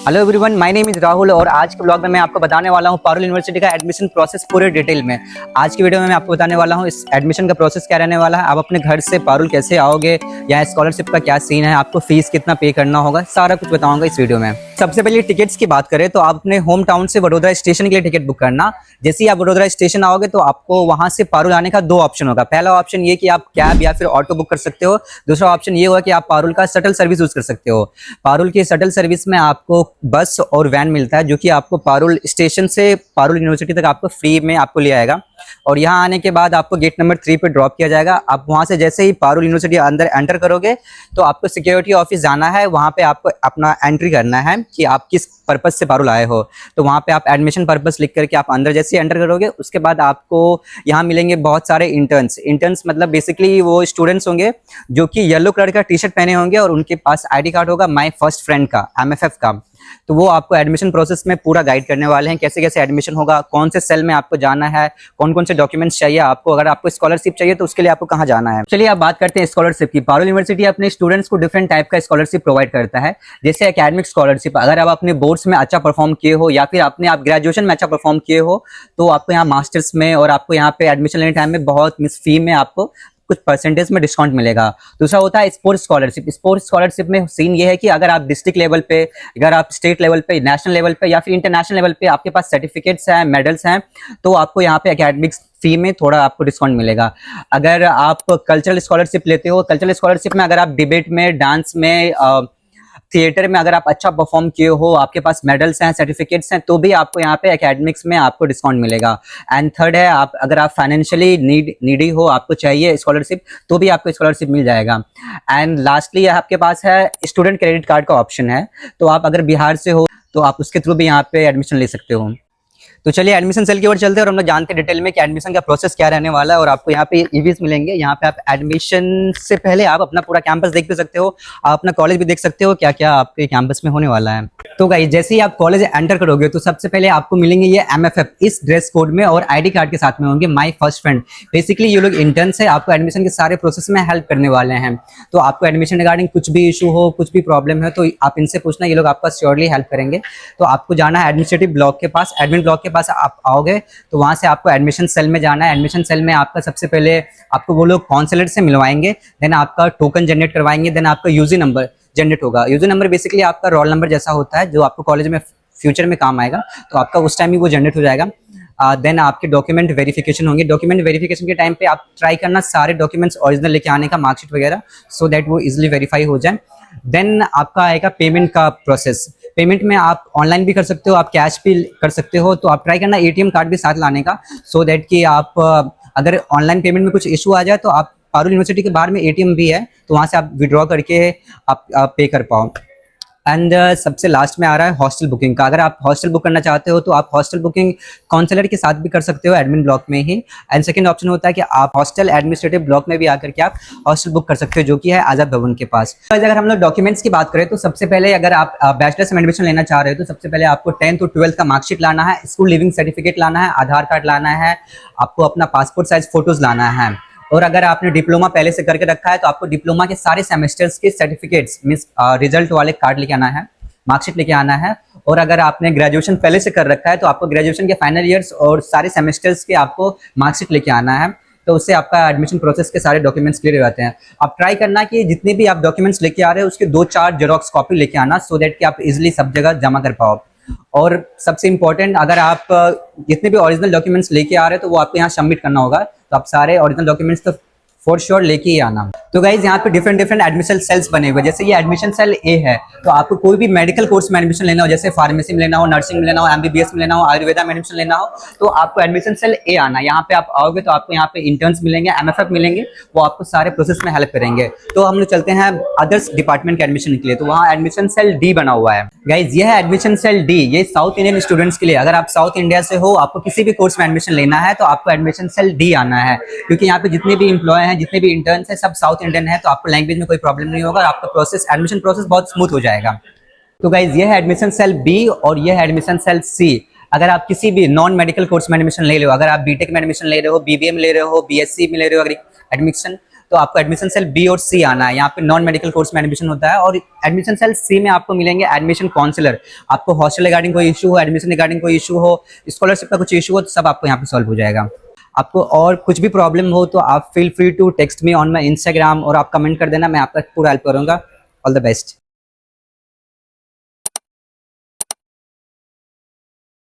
Hello everyone, my name is Rahul और आज के ब्लॉग में मैं आपको बताने वाला हूँ पारुल यूनिवर्सिटी का एडमिशन प्रोसेस पूरे डिटेल में। आज की वीडियो में मैं आपको बताने वाला हूँ इस एडमिशन का प्रोसेस क्या रहने वाला है, आप अपने घर से पारुल कैसे आओगे, या स्कॉलरशिप का क्या सीन है, आपको फीस कितना पे करना होगा, सारा कुछ बताऊंगा इस वीडियो में। सबसे पहले टिकट्स की बात करें तो आप अपने होम टाउन से वडोदरा स्टेशन के लिए टिकट बुक करना। जैसे ही आप वडोदरा स्टेशन आओगे तो आपको वहां से पारुल आने का दो ऑप्शन होगा। पहला ऑप्शन ये कि आप कैब या फिर ऑटो बुक कर सकते हो। दूसरा ऑप्शन ये होगा कि आप पारुल का शटल सर्विस यूज कर सकते हो। पारुल की शटल सर्विस में आपको बस और वैन मिलता है जो कि आपको पारुल स्टेशन से पारुल यूनिवर्सिटी तक आपको फ्री में आपको ले आएगा, और यहाँ आने के बाद आपको गेट नंबर 3 पे ड्रॉप किया जाएगा। आप वहाँ से जैसे ही पारुल यूनिवर्सिटी अंदर एंटर करोगे तो आपको सिक्योरिटी ऑफिस जाना है। वहाँ पे आपको अपना एंट्री करना है कि आप किस पर्पज से पारुल आए हो। तो वहाँ पे आप एडमिशन पर्पज लिख करके आप अंदर जैसे ही एंटर करोगे उसके बाद आपको यहाँ मिलेंगे बहुत सारे इंटर्न्स मतलब बेसिकली वो स्टूडेंट्स होंगे जो कि येलो कलर का टी शर्ट पहने होंगे और उनके पास आईडी कार्ड होगा माई फर्स्ट फ्रेंड का, MFF का। तो वो आपको एडमिशन प्रोसेस में पूरा गाइड करने वाले हैं, कैसे कैसे एडमिशन होगा, कौन से सेल में आपको जाना है, कौन कौन से डॉक्यूमेंट्स चाहिए आपको, अगर आपको स्कॉलरशिप चाहिए तो उसके लिए आपको कहाँ जाना है। चलिए आप बात करते हैं स्कॉलरशिप की। पारुल यूनिवर्सिटी अपने स्टूडेंट्स को डिफरेंट टाइप का स्कॉलरशिप प्रोवाइड करता है। जैसे एकेडमिक स्कॉलरशिप, अगर आप अपने बोर्ड्स में अच्छा परफॉर्म किए हो या फिर आप ग्रेजुएशन में अच्छा परफॉर्म किए हो तो आपको यहाँ मास्टर्स में और आपको यहाँ पे एडमिशन लेने टाइम में बहुत फी में आपको कुछ परसेंटेज में डिस्काउंट मिलेगा। दूसरा होता है स्पोर्ट्स स्कॉलरशिप। स्पोर्ट्स स्कॉलरशिप में सीन ये है कि अगर आप डिस्ट्रिक्ट लेवल पे, अगर आप स्टेट लेवल पे, नेशनल लेवल पे या फिर इंटरनेशनल लेवल पे आपके पास सर्टिफिकेट्स हैं, मेडल्स हैं, तो आपको यहाँ पे एकेडमिक्स फी में थोड़ा आपको डिस्काउंट मिलेगा। अगर आप कल्चरल स्कॉलरशिप लेते हो, कल्चरल स्कॉलरशिप में अगर आप डिबेट में, डांस में, थिएटर में अगर आप अच्छा परफॉर्म किए हो, आपके पास मेडल्स हैं, सर्टिफिकेट्स हैं, तो भी आपको यहाँ पे एकेडमिक्स में आपको डिस्काउंट मिलेगा। एंड थर्ड है, अगर आप फाइनेंशियली नीडी हो, आपको चाहिए स्कॉलरशिप, तो भी आपको स्कॉलरशिप मिल जाएगा। एंड लास्टली आपके पास है स्टूडेंट क्रेडिट कार्ड का ऑप्शन है। तो आप अगर बिहार से हो तो आप उसके थ्रू भी यहाँ पे एडमिशन ले सकते हो। तो चलिए एडमिशन सेल की ओर चलते हैं और हम लोग जानते हैं डिटेल में कि एडमिशन का प्रोसेस क्या रहने वाला है। और आपको यहाँ पे ईवीज मिलेंगे। यहाँ पे आप एडमिशन से पहले आप अपना पूरा कैंपस देख भी सकते हो, आप अपना कॉलेज भी देख सकते हो क्या क्या आपके कैंपस में होने वाला है। तो गाइस जैसे ही आप कॉलेज एंटर करोगे तो सबसे पहले आपको मिलेंगे ये MFF इस ड्रेस कोड में और आईडी कार्ड के साथ में होंगे माई फर्स्ट फ्रेंड। बेसिकली ये लोग इंटर्न्स है, आपको एडमिशन के सारे प्रोसेस में हेल्प करने वाले हैं। तो आपको एडमिशन रिगार्डिंग कुछ भी इशू हो, कुछ भी प्रॉब्लम है तो आप इनसे पूछना, ये लोग आपका श्योरली हेल्प करेंगे। तो आपको जाना है एडमिनिस्ट्रेटिव ब्लॉक के पास। एडमिन ब्लॉक के पास आप आओगे तो वहां से आपको एडमिशन सेल में जाना है। एडमिशन सेल में आपका सबसे पहले आपको वो लोग काउंसलर से मिलवाएंगे, देन आपका टोकन जनरेट करवाएंगे, देन आपका यूजी नंबर जनरेट होगा। यूजर नंबर बेसिकली आपका रोल नंबर जैसा होता है जो आपको कॉलेज में फ्यूचर में काम आएगा, तो आपका उस टाइम ही वो जनरेट हो जाएगा। देन आपके डॉक्यूमेंट वेरिफिकेशन होंगे। डॉक्यूमेंट वेरिफिकेशन के टाइम पे आप ट्राई करना सारे डॉक्यूमेंट्स ओरिजिनल लेके आने का, मार्कशीट वगैरह, सो दैट वो इजिली वेरीफाई हो जाए। देन आपका आएगा पेमेंट का प्रोसेस। पेमेंट में आप ऑनलाइन भी कर सकते हो, आप कैश भी कर सकते हो। तो आप ट्राई करना ATM कार्ड भी साथ लाने का, सो दैट कि आप अगर ऑनलाइन पेमेंट में कुछ इशू आ जाए तो आप पारुल यूनिवर्सिटी के बाहर में ATM भी है, तो वहाँ से आप विड्रॉ करके आप पे कर पाओ। एंड सबसे लास्ट में आ रहा है हॉस्टल बुकिंग का। अगर आप हॉस्टल बुक करना चाहते हो तो आप हॉस्टल बुकिंग काउंसलर के साथ भी कर सकते हो एडमिन ब्लॉक में ही। एंड सेकंड ऑप्शन होता है कि आप हॉस्टल एडमिनिस्ट्रेटिव ब्लॉक में भी आकर के आप हॉस्टल बुक कर सकते हो, जो कि है आजाद भवन के पास। अगर हम लोग डॉक्यूमेंट्स की बात करें तो सबसे पहले अगर आप बैचलर्स में एडमिशन लेना चाह रहे हो तो सबसे पहले आपको 10th और 12th का मार्कशीट लाना है, स्कूल लिविंग सर्टिफिकेट लाना है, आधार कार्ड लाना है, आपको अपना पासपोर्ट साइज फोटोज लाना है। और अगर आपने डिप्लोमा पहले से करके रखा है तो आपको डिप्लोमा के सारे सेमेस्टर्स के सर्टिफिकेट्स मींस रिजल्ट वाले कार्ड लेके आना है, मार्कशीट लेके आना है। और अगर आपने ग्रेजुएशन पहले से कर रखा है तो आपको ग्रेजुएशन के फाइनल ईयर्स और सारे सेमेस्टर्स के आपको मार्कशीट लेके आना है। तो उससे आपका एडमिशन प्रोसेस के सारे डॉक्यूमेंट्स क्लियर हो जाते हैं। आप ट्राई करना कि जितने भी आप डॉक्यूमेंट्स लेके आ रहे हो उसके 2-4 जेरोक्स कॉपी लेके आना, सो दैट कि आप इजिली सब जगह जमा कर पाओ। और सबसे इंपॉर्टेंट, अगर आप जितने भी ओरिजिनल डॉक्यूमेंट्स लेके आ रहे हो तो वो आपको यहाँ सबमिट करना होगा। तो आप सारे ओरिजिनल डॉक्यूमेंट्स तो फॉर श्योर लेके ही आना। तो गाइज यहाँ पे डिफरेंट एडमिशन सेल्स बने हुए। जैसे ये एडमिशन सेल A है, तो आपको कोई भी मेडिकल कोर्स में एडमिशन लेना हो, जैसे फार्मेसी में लेना हो, नर्सिंग में लेना हो, MBBS में लेना हो, आयुर्वेदा में एडमिशन लेना हो, तो आपको एडमिशन सेल A आना। यहाँ पे आप आओगे तो आपको यहाँ पे इंटर्न्स मिलेंगे, MFF मिलेंगे, वो आपको सारे प्रोसेस में हेल्प करेंगे। तो हम लोग चलते हैं अदर्स डिपार्टमेंट के एडमिशन के लिए। तो वहाँ एडमिशन सेल D बना हुआ है। गाइज ये है एडमिशन सेल D, ये साउथ इंडियन स्टूडेंट्स के लिए। अगर आप साउथ इंडिया से हो, आपको किसी भी कोर्स में एडमिशन लेना है तो आपको एडमिशन सेल D आना है, क्योंकि यहाँ पे जितने भी एम्प्लॉय हैं, जितने भी इंटर्न्स हैं, सब साउथ इंडियन है। तो आपको लैंग्वेज में कोई प्रॉब्लम नहीं होगा, आपका प्रोसेस, एडमिशन प्रोसेस बहुत स्मूथ हो जाएगा। तो गाइज ये है एडमिशन सेल B और ये है एडमिशन सेल C। अगर आप किसी भी नॉन मेडिकल कोर्स में एडमिशन ले रहे हो, अगर आप बीटेक में एडमिशन ले रहे हो, BBA में ले रहे हो, BSc में ले रहे हो एडमिशन, तो तो आपको एडमिशन सेल बी और सी आना है। यहाँ पे नॉन मेडिकल कोर्स में एडमिशन होता है। और एडमिशन सेल सी में आपको मिलेंगे एडमिशन काउंसलर। आपको हॉस्टल रिगार्डिंग कोई इशू हो, एडमिशन रिगार्डिंग कोई इशू हो, स्कॉलरशिप का कुछ इशू हो, तो सब आपको यहाँ पे सॉल्व हो जाएगा। आपको और कुछ भी प्रॉब्लम हो तो आप feel free to text me on my Instagram, और आप कमेंट कर देना, मैं आपका पूरा हेल्प करूँगा। All the best.